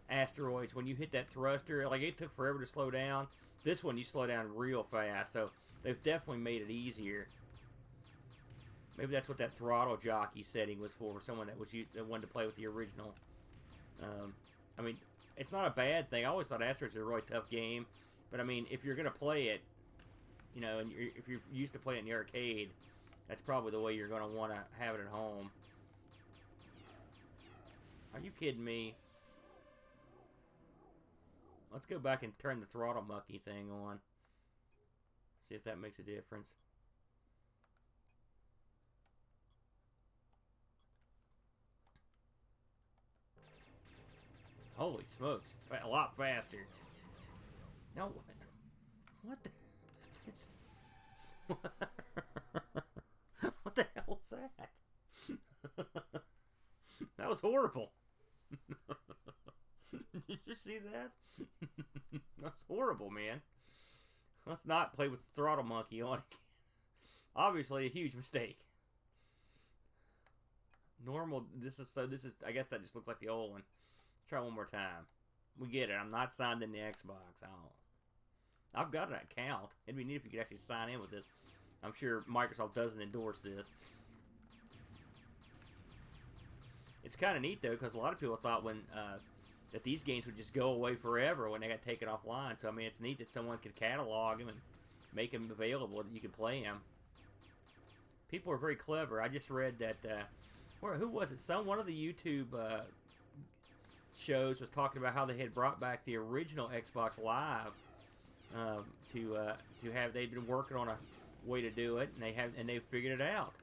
asteroids, when you hit that thruster, like, it took forever to slow down. This one, you slow down real fast, so they've definitely made it easier. Maybe that's what that throttle jockey setting was for someone that wanted to play with the original. I mean, it's not a bad thing. I always thought asteroids were a really tough game, but I mean, if you're gonna play it, you know, and if you're used to playing it in the arcade, that's probably the way you're gonna want to have it at home. Are you kidding me? Let's go back and turn the throttle monkey thing on. See if that makes a difference. Holy smokes, it's a lot faster. No, what the... What the hell was that? That was horrible. Did you see that? That's horrible, man. Let's not play with the throttle monkey on again. Obviously a huge mistake. Normal, this is, I guess that just looks like the old one. Let's try one more time. We get it. I'm not signed in the Xbox. I've got an account. It'd be neat if you could actually sign in with this. I'm sure Microsoft doesn't endorse this. It's kind of neat, though, because a lot of people thought that these games would just go away forever when they got taken offline. So, I mean, it's neat that someone could catalog them and make them available that you could play them. People are very clever. I just read that, who was it? One of the YouTube shows was talking about how they had brought back the original Xbox Live to have. They'd been working on a way to do it, and they figured it out.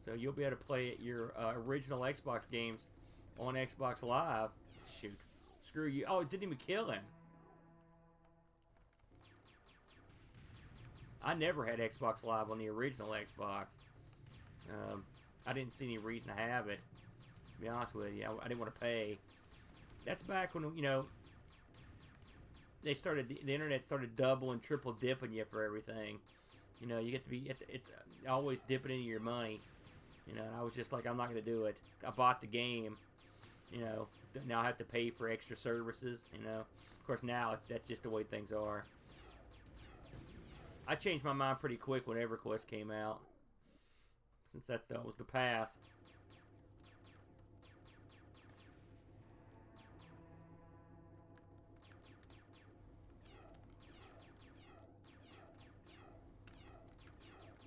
So you'll be able to play your original Xbox games on Xbox Live. Shoot, screw you! Oh, it didn't even kill him. I never had Xbox Live on the original Xbox. I didn't see any reason to have it. To be honest with you, I didn't want to pay. That's back when, you know, they started, the internet started double and triple dipping you for everything. You know, you get to be, it's always dipping into your money. You know, and I was just like, I'm not going to do it. I bought the game. You know, now I have to pay for extra services. You know, of course now that's just the way things are. I changed my mind pretty quick when EverQuest came out, since that was the path.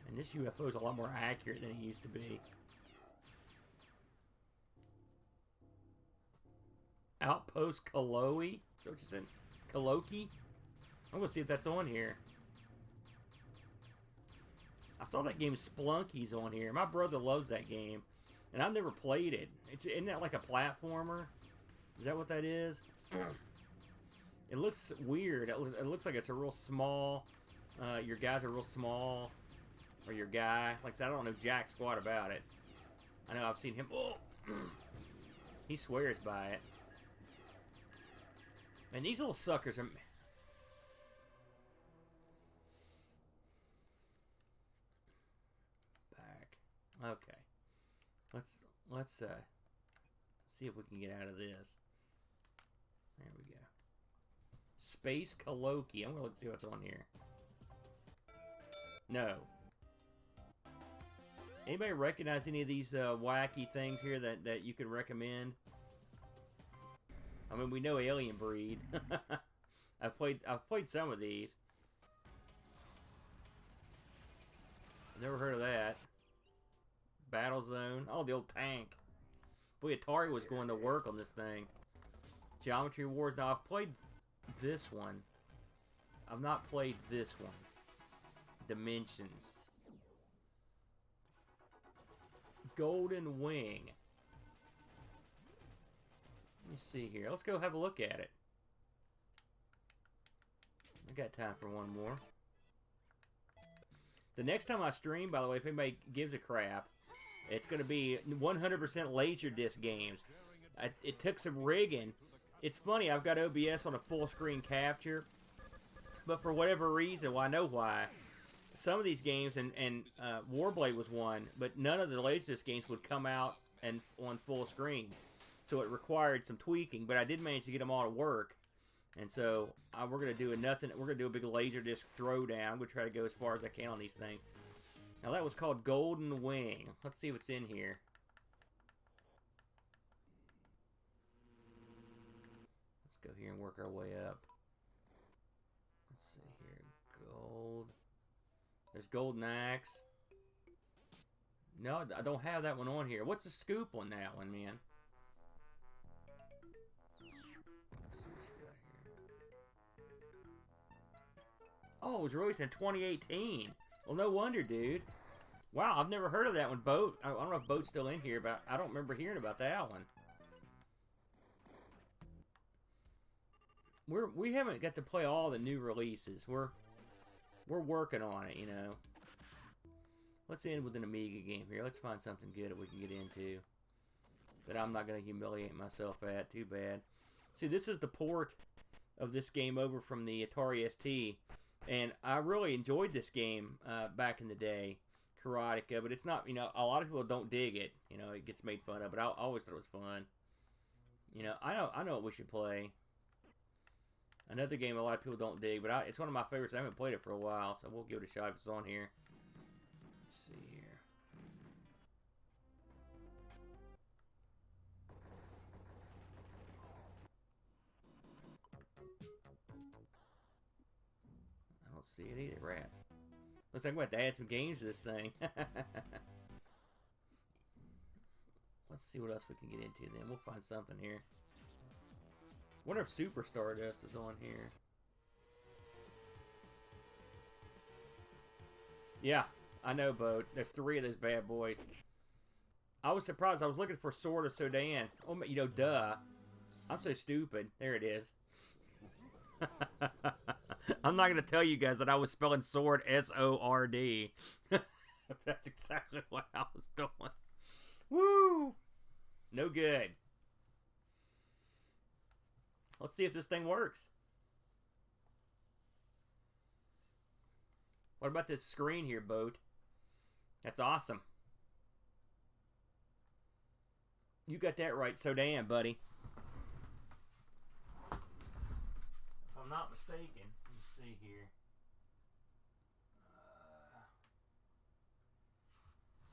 And this UFO is a lot more accurate than it used to be. Outpost Kaloe? Is that what you said? Coloki? I'm gonna see if that's on here. I saw that game Splunky's on here. My brother loves that game, and I've never played it. Isn't that like a platformer? Is that what that is? It looks weird. It looks like it's a real small. Your guys are real small, or your guy. Like I said, I don't know jack squat about it. I know I've seen him. Oh, he swears by it. And these little suckers are. Back. Okay. Let's see if we can get out of this. There we go. Space Coloki. I'm gonna look see what's on here. No. Anybody recognize any of these wacky things here that you can recommend? I mean, we know Alien Breed. I've played some of these. Never heard of that. Battle Zone. Oh, the old tank. Boy, Atari was going to work on this thing. Geometry Wars. Now, I've played this one. I've not played this one. Dimensions. Golden Wing. Let me see here. Let's go have a look at it. I got time for one more. The next time I stream, by the way, if anybody gives a crap, it's going to be 100% Laserdisc games. It took some rigging. It's funny, I've got OBS on a full screen capture, but for whatever reason, well, I know why, some of these games, and Warblade was one, but none of the Laserdisc games would come out and on full screen. So it required some tweaking, but I did manage to get them all to work. And so we're gonna do a big Laserdisc throwdown. I'm gonna try to go as far as I can on these things. Now that was called Golden Wing. Let's see what's in here. Let's go here and work our way up. Let's see here. Gold. There's Golden Axe. No, I don't have that one on here. What's the scoop on that one, man? Oh, it was released in 2018. Well, no wonder, dude. Wow, I've never heard of that one. Boat. I don't know if Boat's still in here, but I don't remember hearing about that one. We haven't got to play all the new releases. We're working on it, you know. Let's end with an Amiga game here. Let's find something good that we can get into. That I'm not going to humiliate myself at. Too bad. See, this is the port of this game over from the Atari ST. And I really enjoyed this game back in the day, Karateka, but it's not, you know, a lot of people don't dig it. You know, it gets made fun of, but I always thought it was fun. You know, I know what we should play. Another game a lot of people don't dig, but it's one of my favorites. I haven't played it for a while, so we'll give it a shot if it's on here. Let's see here. See it either, rats. Looks like I'm going to have to add some games to this thing. Let's see what else we can get into then. We'll find something here. Wonder if Super Stardust is on here. Yeah, I know, Boat. There's 3 of those bad boys. I was surprised. I was looking for Sword of Sodan. Oh, you know, duh. I'm so stupid. There it is. I'm not going to tell you guys that I was spelling sword S-O-R-D. That's exactly what I was doing. Woo! No good. Let's see if this thing works. What about this screen here, Boat? That's awesome. You got that right, Sodan, buddy. If I'm not mistaken. Let's see here.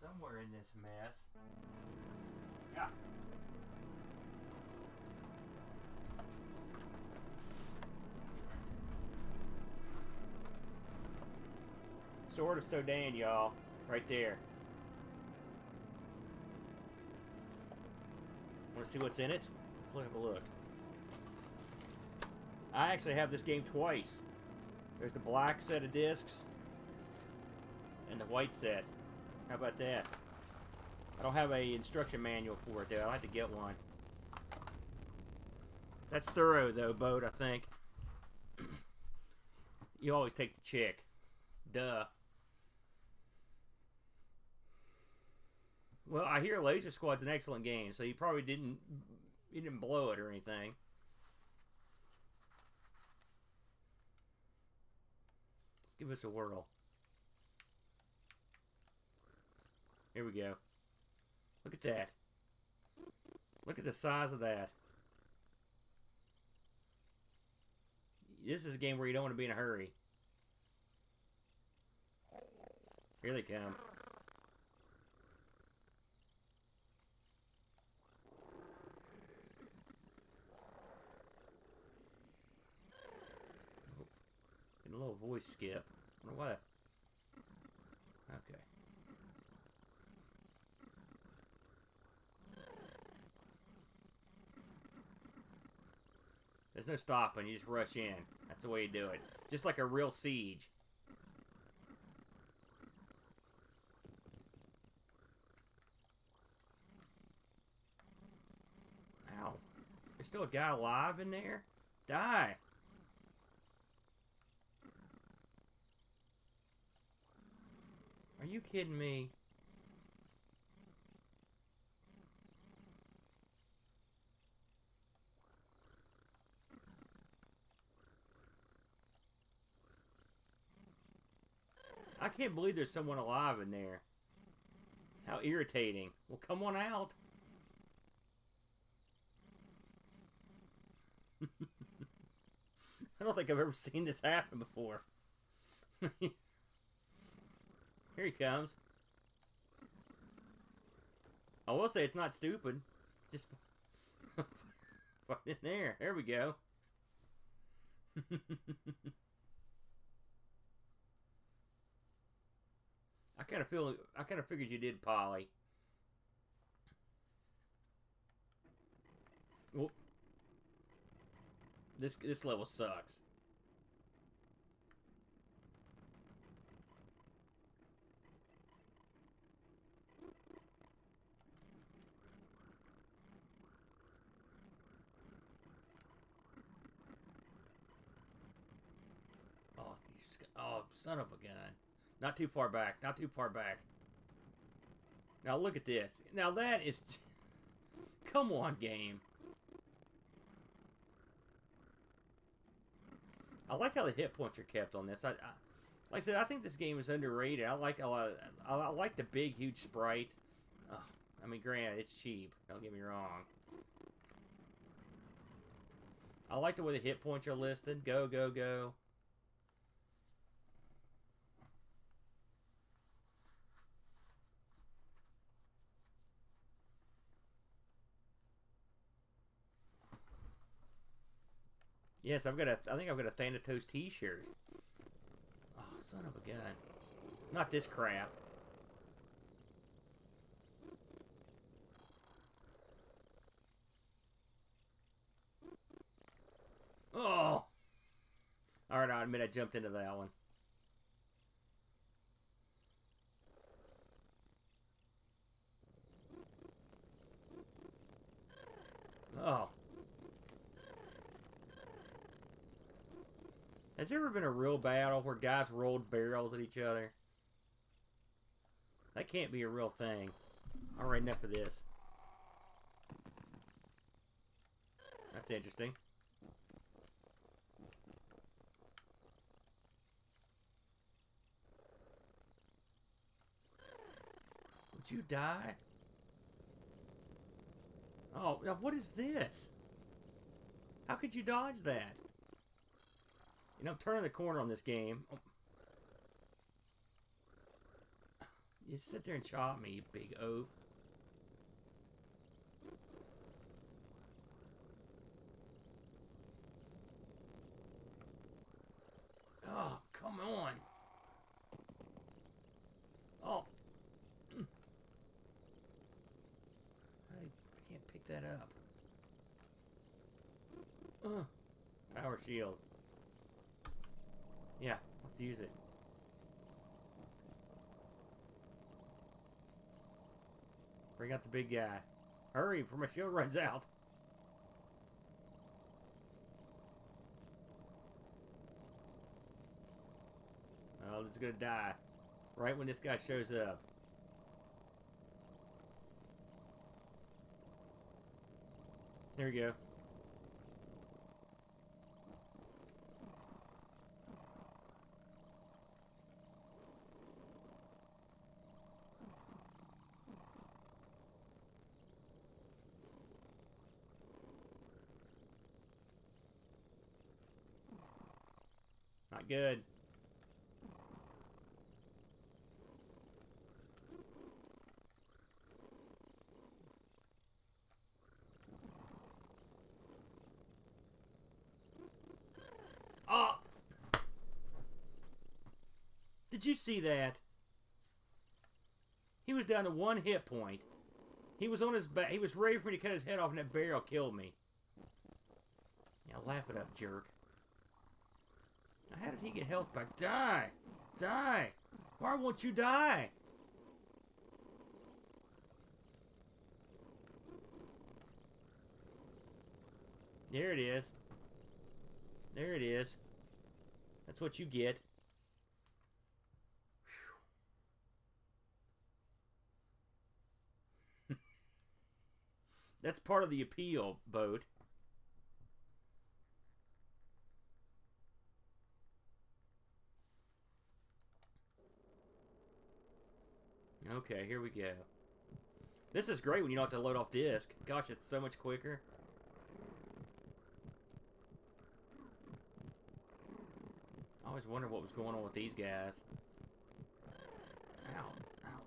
Somewhere in this mess. Yeah. Sword of Sodan, y'all. Right there. Want to see what's in it? Let's have a look. I actually have this game twice. There's the black set of discs and the white set. How about that? I don't have a instruction manual for it, though. I'll have to get one. That's thorough, though, Boat, I think. You always take the chick. Duh. Well, I hear Laser Squad's an excellent game, so you probably didn't blow it or anything. Let's give us a whirl. Here we go. Look at that. Look at the size of that. This is a game where you don't want to be in a hurry. Here they come. Oh, getting a little voice skip. I wonder what. Okay. There's no stopping. You just rush in. That's the way you do it. Just like a real siege. Ow. There's still a guy alive in there? Die. Are you kidding me? I can't believe there's someone alive in there. How irritating. Well, come on out. I don't think I've ever seen this happen before. Here he comes. I will say it's not stupid. Just in there. There we go. I kind of figured you did, Polly. Whoop. This level sucks. Oh, son of a gun. Not too far back. Not too far back. Now look at this. Now that is... Come on, game. I like how the hit points are kept on this. Like I said, I think this game is underrated. I like the big, huge sprites. Oh, I mean, granted, it's cheap. Don't get me wrong. I like the way the hit points are listed. Go, go, go. Yes, I think I've got a Thanatos t-shirt. Oh, son of a gun. Not this crap. Oh! Alright, I'll admit I jumped into that one. Oh. Has there ever been a real battle where guys rolled barrels at each other? That can't be a real thing. Alright, enough of this. That's interesting. Would you die? Oh, now what is this? How could you dodge that? You know, I'm turning the corner on this game. Oh. You sit there and chop me, you big oaf. Oh, come on. Oh. I can't pick that up. Power shield. Yeah, let's use it. Bring out the big guy. Hurry, before my shield runs out. Oh, this is gonna die. Right when this guy shows up. There we go. Not good. Oh! Did you see that? He was down to 1 hit point. He was on his back. He was ready for me to cut his head off, and that barrel killed me. Yeah, laugh it up, jerk. Now, how did he get health back? Die! Die! Why won't you die? There it is. There it is. That's what you get. That's part of the appeal, boat. Okay, here we go. This is great when you don't have to load off disk. Gosh, it's so much quicker. I always wondered what was going on with these guys. Ow, ow.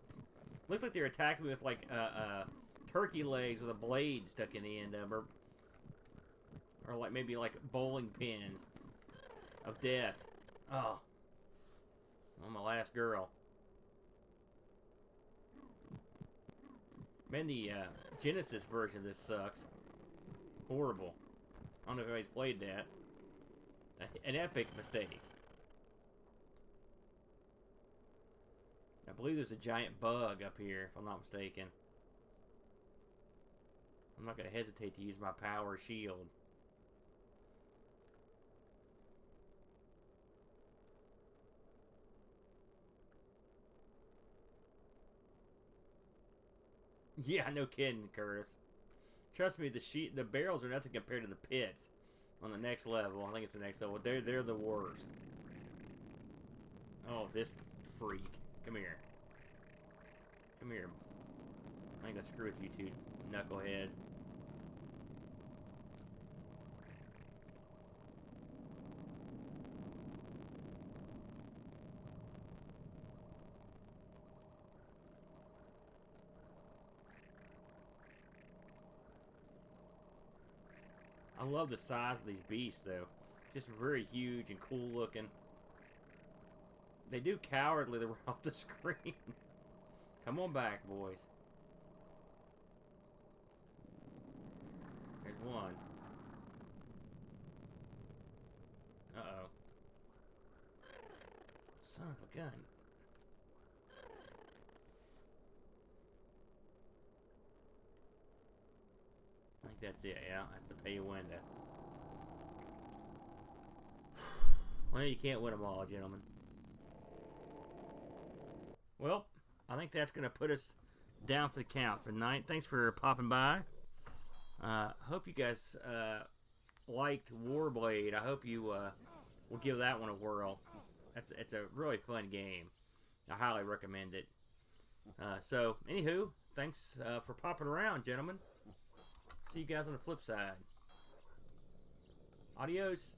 Looks like they're attacking me with like turkey legs with a blade stuck in the end of them, or like maybe like bowling pins of death. Oh, I'm my last girl. Man, the Genesis version of this sucks. Horrible. I don't know if anybody's played that. An epic mistake. I believe there's a giant bug up here, if I'm not mistaken. I'm not going to hesitate to use my power shield. Yeah, no kidding, Curtis. Trust me, the barrels are nothing compared to the pits on the next level. I think it's the next level. They're the worst. Oh, this freak. Come here. Come here. I ain't gonna screw with you two knuckleheads. I love the size of these beasts, though. Just very huge and cool looking. They do cowardly to run off the screen. Come on back, boys. There's one. Uh-oh. Son of a gun. I think that's it, yeah. That's the pay window. Well, you can't win them all, gentlemen. Well, I think that's going to put us down for the count for tonight. Thanks for popping by. Hope you guys liked Warblade. I hope you will give that one a whirl. It's a really fun game. I highly recommend it. So, anywho, thanks for popping around, gentlemen. See you guys on the flip side. Adios.